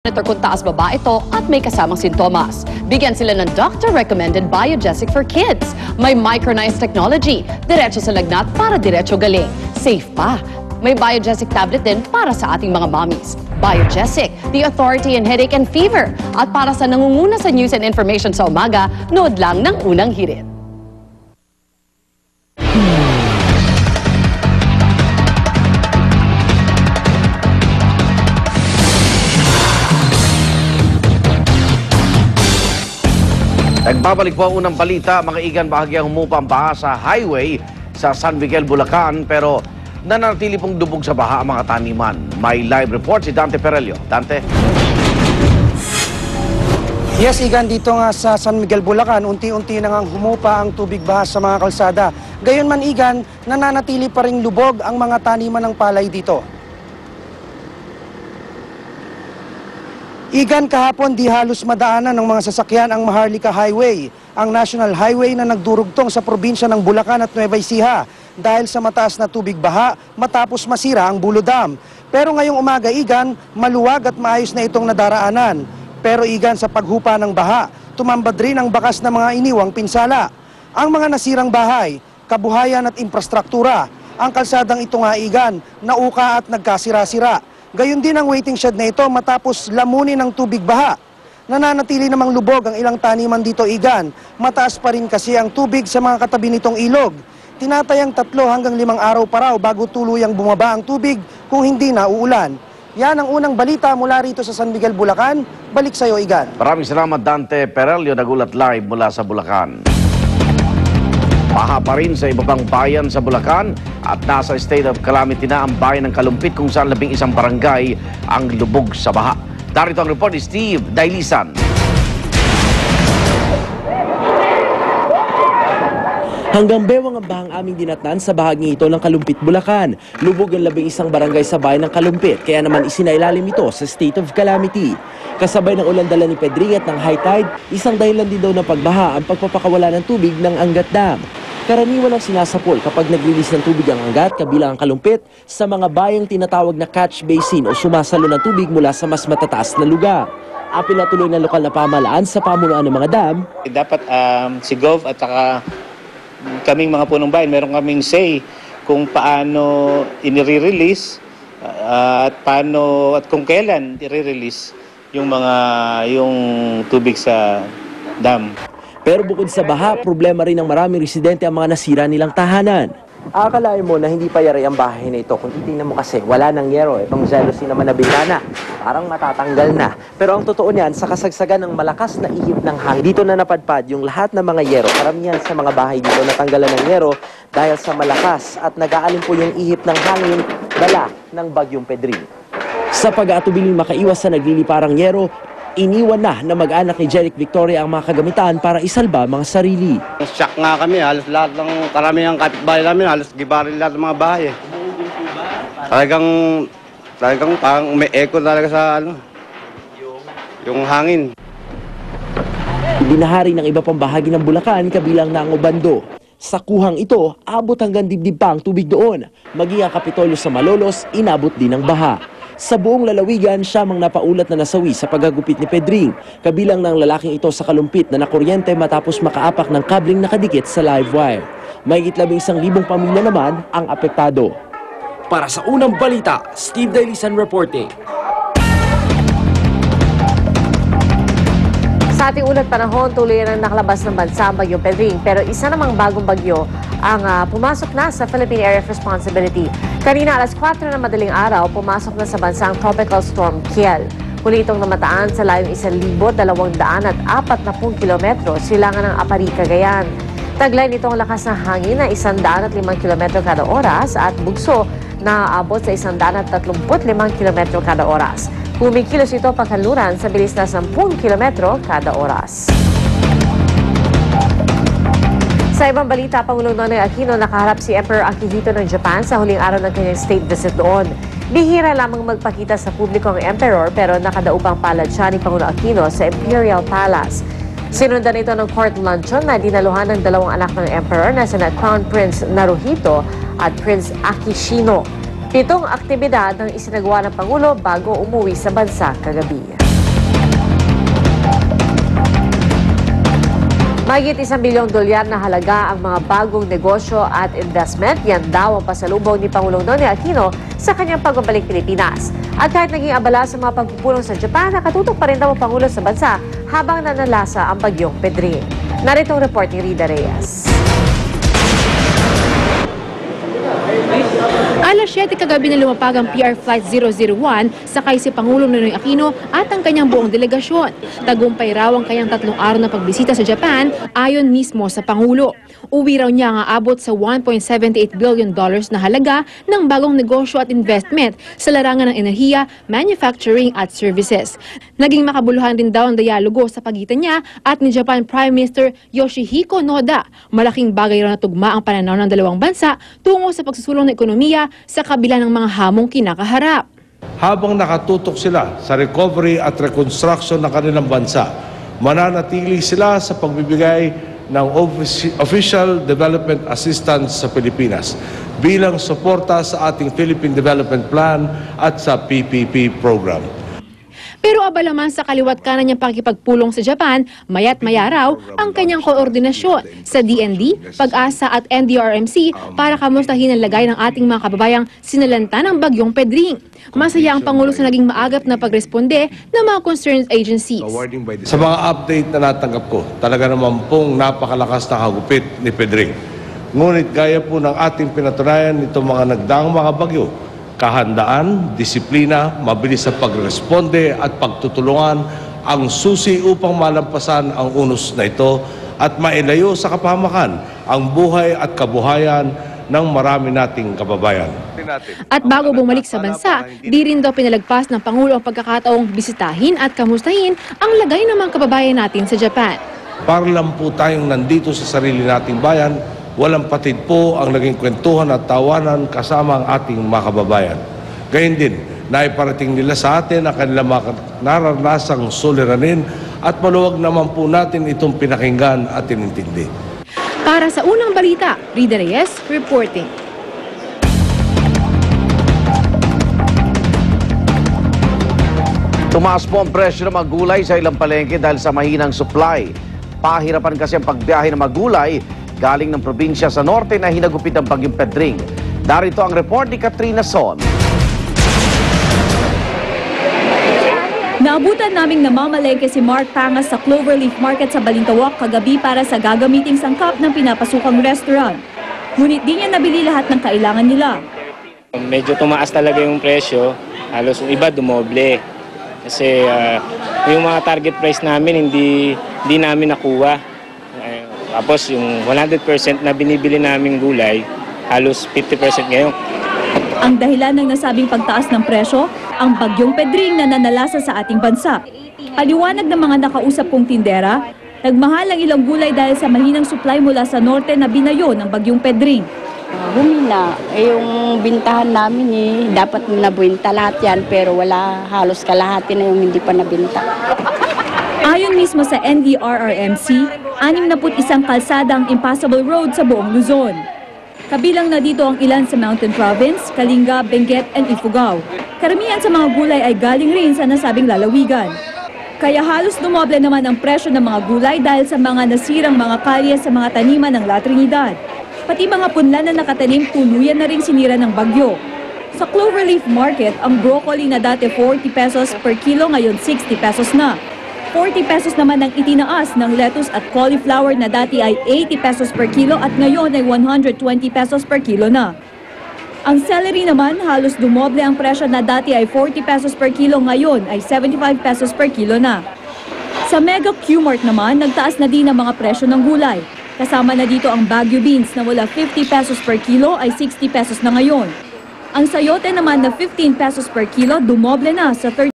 Kung taas baba ito at may kasamang sintomas. Bigyan sila ng doctor-recommended Biogesic for Kids. May micronized technology. Diretso sa lagnat para diretso galing. Safe pa. May Biogesic tablet din para sa ating mga mommies. Biogesic, the authority in headache and fever. At para sa nangunguna sa news and information sa umaga, nood lang ng unang hirit. Nagbabalik po ang unang balita, mga igan, bahagyang humupa ang baha sa highway sa San Miguel, Bulacan, pero nananatili pong lubog sa baha ang mga taniman. May live report si Dante Perelio. Dante? Yes, Igan, dito nga sa San Miguel, Bulacan, unti-unti na ngang humupa ang tubig baha sa mga kalsada. Gayunman, Igan, nananatili pa ring lubog ang mga taniman ng palay dito. Igan, kahapon di halos madaanan ng mga sasakyan ang Maharlika Highway, ang national highway na nagdurugtong sa probinsya ng Bulacan at Nueva Ecija dahil sa mataas na tubig baha matapos masira ang Bulo Dam. Pero ngayong umaga, Igan, maluwag at maayos na itong nadaraanan. Pero Igan, sa paghupa ng baha, tumambad rin ang bakas ng mga iniwang pinsala. Ang mga nasirang bahay, kabuhayan at infrastruktura, ang kalsadang ito nga, Igan, nauka at nagkasira-sira. Gayon din ang waiting shed na ito matapos lamunin ng tubig baha. Nananatili namang lubog ang ilang taniman dito, Igan. Mataas pa rin kasi ang tubig sa mga katabi nitong ilog. Tinatayang 3 hanggang 5 araw pa raw bago tuluyang bumaba ang tubig kung hindi na uulan. Yan ang unang balita mula rito sa San Miguel, Bulacan. Balik sa'yo, Igan. Maraming salamat, Dante Perelio, nagulat live mula sa Bulacan. Baha pa rin sa iba pang bayan sa Bulacan at nasa state of calamity na ang bayan ng Kalumpit kung saan 11 barangay ang lubog sa baha. Darito ang report ni Steve Dailisan. Hanggang bewang ang bahang aming dinatnan sa bahagi ito ng Kalumpit, Bulacan. Lubog ang 11 barangay sa bayan ng Kalumpit, kaya naman isinailalim ito sa state of calamity. Kasabay ng ulan dala ni Pedring at ng high tide, isang dahilan din daw ng pagbaha ang pagpapakawala ng tubig ng Angat Dam. Karaniwan ang sinasapol kapag nag-release ng tubig ang Angat, kabilang ang Kalumpit, sa mga bayang tinatawag na catch basin o sumasalo ng tubig mula sa mas matataas na lugar. Apil na tuloy ng lokal na pamahalaan sa pamunuan ng mga dam. Dapat si Gov at saka kaming mga punong bayan, meron kaming say kung paano inire-release at paano at kung kailan i-release yung tubig sa dam. Pero bukod sa baha, problema rin ng maraming residente ang mga nasira nilang tahanan. Akalain mo na hindi pa yari ang bahay na ito. Kung titingnan mo kasi, wala nang yero. Itong jealousy naman na bintana, parang matatanggal na. Pero ang totoo niyan, sa kasagsagan ng malakas na ihip ng hangin, dito na napadpad yung lahat ng mga yero. Karamihan sa mga bahay dito natanggalan ng yero dahil sa malakas at nag-aalin po yung ihip ng hangin dala ng bagyong Pedring. Sa pag-aatubiling makaiwas sa nagliliparang yero, iniwan na mag-anak ni Jeric Victoria ang mga kagamitan para isalba mga sarili. Shock nga kami, halos lahat ng karamihang kapitbahay namin, halos gibarin lahat ng mga bahay. Talagang parang may echo talaga sa yung hangin. Binahari ng iba pang bahagi ng Bulacan, kabilang na ang Obando. Sa kuhang ito, abot hanggang dibdib pa ang tubig doon. Maging ang Kapitolyo sa Malolos, inabot din ng baha. Sa buong lalawigan, siyamang napaulat na nasawi sa paggagupit ni Pedring, kabilang ng lalaking ito sa Kalumpit na nakuryente matapos makaapak ng kabling nakadikit sa live wire. Mahigit 11,000 pamilya naman ang apektado. Para sa unang balita, Steve Dailisan reporting. Sa ating unang panahon, tuloy na nakalabas ng bansa ang bagyong Pedring. Pero isa namang bagong bagyo ang pumasok na sa Philippine Area of Responsibility. Kanina alas 4 na madaling araw, pumasok na sa bansa ang Tropical Storm Kiel. Huli itong namataan sa layong 1,240 kilometro silangan ng Apari, Cagayan. Taglay nito ang lakas ng hangin na 105 kilometro kada oras at bugso na aabot sa 135 kilometro kada oras. Kumikilos ito pagkanluran sa bilis na 10 kilometro kada oras. Sa ibang balita, Pangulong Nonoy Aquino nakaharap si Emperor Akihito ng Japan sa huling araw ng kanyang state visit doon. Bihira lamang magpakita sa publiko ang Emperor pero nakadaupang palad siya ni Pangulo Aquino sa Imperial Palace. Sinundan ito ng court luncheon na dinaluhan ng 2 anak ng Emperor na sina Crown Prince Naruhito at Prince Akishino. 7 aktibidad ang isinagawa ng Pangulo bago umuwi sa bansa kagabi. Mahigit $1 bilyong na halaga ang mga bagong negosyo at investment. Yan daw ang pasalubong ni Pangulong Ninoy Aquino sa kanyang pagbabalik Pilipinas. At kahit naging abala sa mga pagpupulong sa Japan, nakatutok pa rin daw ang Pangulo sa bansa habang nanalasa ang bagyong Pedring. Narito ang report ni Rida Reyes. Alas 7 kagabi na lumapag ang PR Flight 001 sakay si Pangulong Ninoy Aquino at ang kanyang buong delegasyon. Tagumpay raw ang kanyang 3 araw na pagbisita sa Japan ayon mismo sa Pangulo. Uwi raw niya ang aabot sa $1.78 billion na halaga ng bagong negosyo at investment sa larangan ng enerhiya, manufacturing at services. Naging makabuluhan din daw ang dialogo sa pagitan niya at ni Japan Prime Minister Yoshihiko Noda. Malaking bagay raw na tugma ang pananaw ng dalawang bansa tungo sa pagsusulong ng ekonomiya sa kabila ng mga hamong kinakaharap. Habang nakatutok sila sa recovery at reconstruction ng kanilang bansa, mananatili sila sa pagbibigay ng official development assistance sa Pilipinas bilang suporta sa ating Philippine Development Plan at sa PPP program. Pero abala man sa kaliwat kanan niyang pakikipagpulong sa Japan, maya't maya raw ang kanyang koordinasyon sa DND, Pag-asa at NDRMC para kamustahin ang lagay ng ating mga kababayang sinalanta ng bagyong Pedring. Masaya ang Pangulo sa naging maagap na pagresponde ng mga concerned agencies. Sa mga update na natanggap ko, talaga naman pong napakalakas na hagupit ni Pedring. Ngunit gaya po ng ating pinatunayan nitong mga nagdaang mga bagyo, kahandaan, disiplina, mabilis sa pagresponde at pagtutulungan ang susi upang malampasan ang unos na ito at mailayo sa kapahamakan ang buhay at kabuhayan ng marami nating kababayan. At bago bumalik sa bansa, di rin daw pinalagpas ng Pangulo ang pagkakataong bisitahin at kamustahin ang lagay ng mga kababayan natin sa Japan. Para lang po tayong nandito sa sarili nating bayan, walang patid po ang naging kwentuhan at tawanan kasama ang ating mga kababayan. Gayun din, naiparating nila sa atin ang kanilang mga naranasang suliranin at maluwag naman po natin itong pinakinggan at tinintindi. Para sa unang balita, Rida Reyes reporting. Tumaas po ang presyo ng mga gulay sa ilang palengke dahil sa mahinang supply. Pahirapan kasi ang pagbiyahe ng mga gulay galing ng probinsya sa norte na hinagupit ang bagyong Pedring. Darito ang report ni Katrina Son. Naabutan naming namamalengke si Mark Pangas sa Cloverleaf Market sa Balintawak kagabi para sa gagamiting sangkap ng pinapasukang restaurant. Ngunit di niya nabili lahat ng kailangan nila. Medyo tumaas talaga yung presyo, halos yung iba dumoble. Kasi yung mga target price namin hindi namin nakuha. Tapos yung 100% na binibili naming gulay, halos 50% ngayon. Ang dahilan ng nasabing pagtaas ng presyo, ang bagyong Pedring na nanalasa sa ating bansa. Paliwanag ng mga nakausap kong tindera, nagmahal ang ilang gulay dahil sa mahinang supply mula sa norte na binayo ng bagyong Pedring. Humina. Yung bintahan namin dapat nabinta lahat yan pero wala halos kalahati na yung hindi pa nabinta. Ayon mismo sa NDRRMC, 61 kalsada ang impassable road sa buong Luzon. Kabilang na dito ang ilan sa Mountain Province, Kalinga, Benguet, and Ifugao. Karamihan sa mga gulay ay galing rin sa nasabing lalawigan. Kaya halos dumoble naman ang presyo ng mga gulay dahil sa mga nasirang mga kalye sa mga taniman ng La Trinidad. Pati mga punla na nakatanim tuluyan na ring sinira ng bagyo. Sa Cloverleaf Market, ang broccoli na dati 40 pesos per kilo ngayon 60 pesos na. 40 pesos naman ang itinaas ng lettuce at cauliflower na dati ay 80 pesos per kilo at ngayon ay 120 pesos per kilo na. Ang celery naman halos dumoble ang presyo na dati ay 40 pesos per kilo ngayon ay 75 pesos per kilo na. Sa Mega Q-Mart naman, nagtaas na din ang mga presyo ng gulay. Kasama na dito ang Baguio beans na mula 50 pesos per kilo ay 60 pesos na ngayon. Ang sayote naman na 15 pesos per kilo dumoble na sa 30